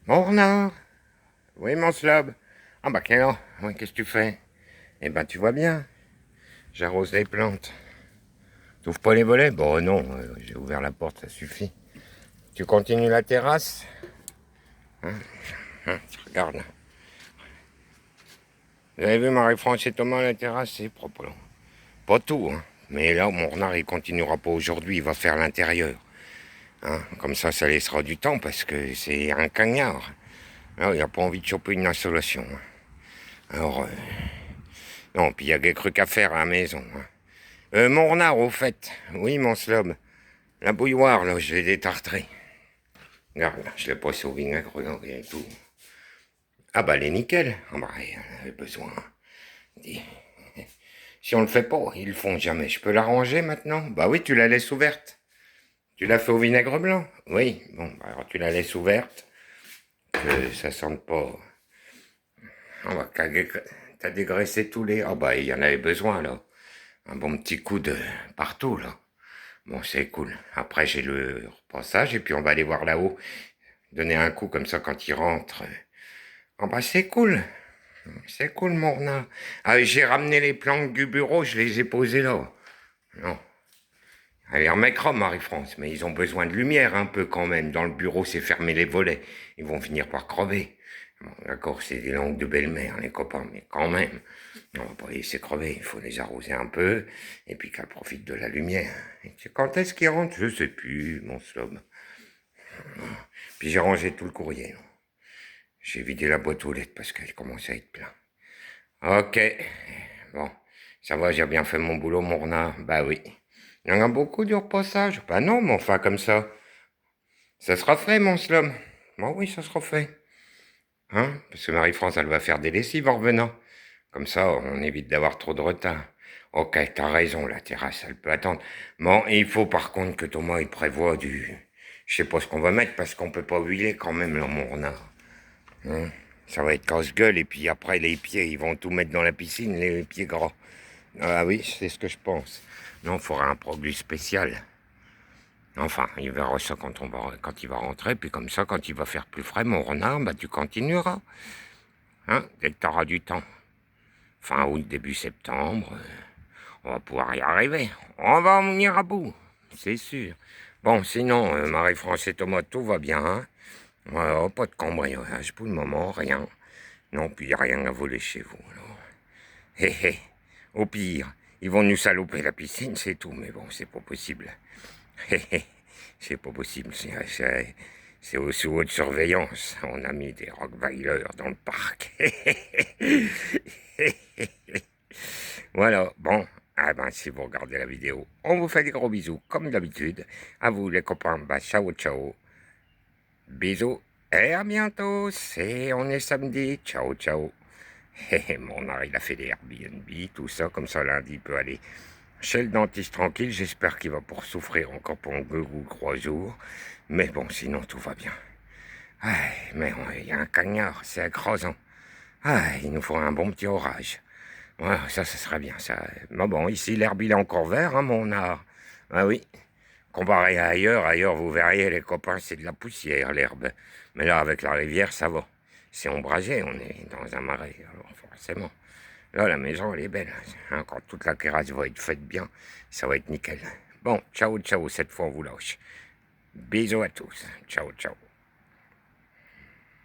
Bon, Renard. Oui, mon slob. Ah bah, Kélan, ouais, qu'est-ce que tu fais? Eh ben, tu vois bien, j'arrose les plantes. T'ouvres pas les volets? Bon, non, j'ai ouvert la porte, ça suffit. Tu continues la terrasse? Regarde là. Vous avez vu Marie-France et Thomas, la terrasse, c'est propre, là. Pas tout, hein. Mais là, mon renard, il continuera pas aujourd'hui, il va faire l'intérieur. Hein. Comme ça laissera du temps, parce que c'est un cagnard. Là, il a pas envie de choper une insolation. Hein. Alors, non, puis il y a des trucs à faire à la maison. Hein. Mon renard, au fait. Oui, mon slob. La bouilloire, là, je l'ai détartrée. Regarde, je l'ai pas au vinaigre, regarde, et tout. Ah bah, elle est nickel. Ah bah, elle avait besoin. Si on le fait pas, ils le font jamais. Je peux la ranger maintenant? Bah oui, tu la laisses ouverte. Tu l'as fait au vinaigre blanc? Oui, bon, bah alors tu la laisses ouverte, que ça sente pas. Ah bah, t'as dégraissé tous les... Ah bah, il y en avait besoin, là. Un bon petit coup de partout, là. Bon, c'est cool. Après, j'ai le repassage, et puis on va aller voir là-haut. Donner un coup comme ça quand il rentre. Ah bah, c'est cool. C'est cool, mon renard. Ah, j'ai ramené les plantes du bureau, je les ai posées là. Non. Elle les remettra, Marie-France, mais ils ont besoin de lumière un peu quand même. Dans le bureau, c'est fermé les volets. Ils vont finir par crever. Bon, d'accord, c'est des langues de belle-mère, les copains, mais quand même. On va pas les laisser crever, il faut les arroser un peu, et puis qu'elles profitent de la lumière. Et quand est-ce qu'ils rentrent? Je sais plus, mon slob. Puis j'ai rangé tout le courrier. J'ai vidé la boîte aux lettres parce qu'elle commençait à être pleine. Ok, bon, ça va, j'ai bien fait mon boulot, mon renard. Bah oui. Il y en a beaucoup du repassage. Bah non, mais enfin comme ça. Ça sera fait, mon slum. Bon oui, ça sera fait. Hein? Parce que Marie-France, elle va faire des lessives en revenant. Comme ça, on évite d'avoir trop de retard. Ok, t'as raison, la terrasse, elle peut attendre. Bon, il faut par contre que Thomas, il prévoit du... Je sais pas ce qu'on va mettre, parce qu'on peut pas huiler quand même, là, mon renard. Hein? Ça va être casse-gueule, et puis après, les pieds, ils vont tout mettre dans la piscine, les pieds gras. Ah oui, c'est ce que je pense. Non, il faudra un produit spécial. Enfin, il verra ça quand il va rentrer, puis comme ça, quand il va faire plus frais, mon renard, bah tu continueras. Hein, dès que t'auras du temps. Fin août, début septembre, on va pouvoir y arriver. On va en venir à bout, c'est sûr. Bon, sinon, Marie-France et Thomas, tout va bien, hein. Voilà, pas de cambriolage pour le moment, rien. Non, puis y a rien à voler chez vous, alors. Hé hé, au pire, ils vont nous saloper la piscine, c'est tout, mais bon, c'est pas possible. Hé hé, c'est pas possible, c'est sous haute surveillance. On a mis des rottweilers dans le parc. Voilà, bon, ah ben, si vous regardez la vidéo, on vous fait des gros bisous, comme d'habitude. À vous, les copains, bah, ciao, ciao. Bisous, et à bientôt. On est samedi, ciao, ciao. Mon mari, il a fait des Airbnb, tout ça, comme ça, lundi, il peut aller chez le dentiste tranquille. J'espère qu'il va pas souffrir encore pendant 2 ou 3 jours. Mais bon, sinon, tout va bien. Ah, mais il y a un cagnard, c'est écrasant. Ah, il nous faut un bon petit orage. Ouais, ça serait bien, ça. Mais bon, ici, l'herbe, il est encore vert, hein, mon art. Ah oui. Comparé à ailleurs, vous verriez, les copains, c'est de la poussière, l'herbe. Mais là, avec la rivière, ça va. C'est ombragé, on est dans un marais, alors forcément. Là, la maison, elle est belle. Hein, quand toute la terrasse va être faite bien, ça va être nickel. Bon, ciao, ciao, cette fois, on vous lâche. Bisous à tous. Ciao, ciao.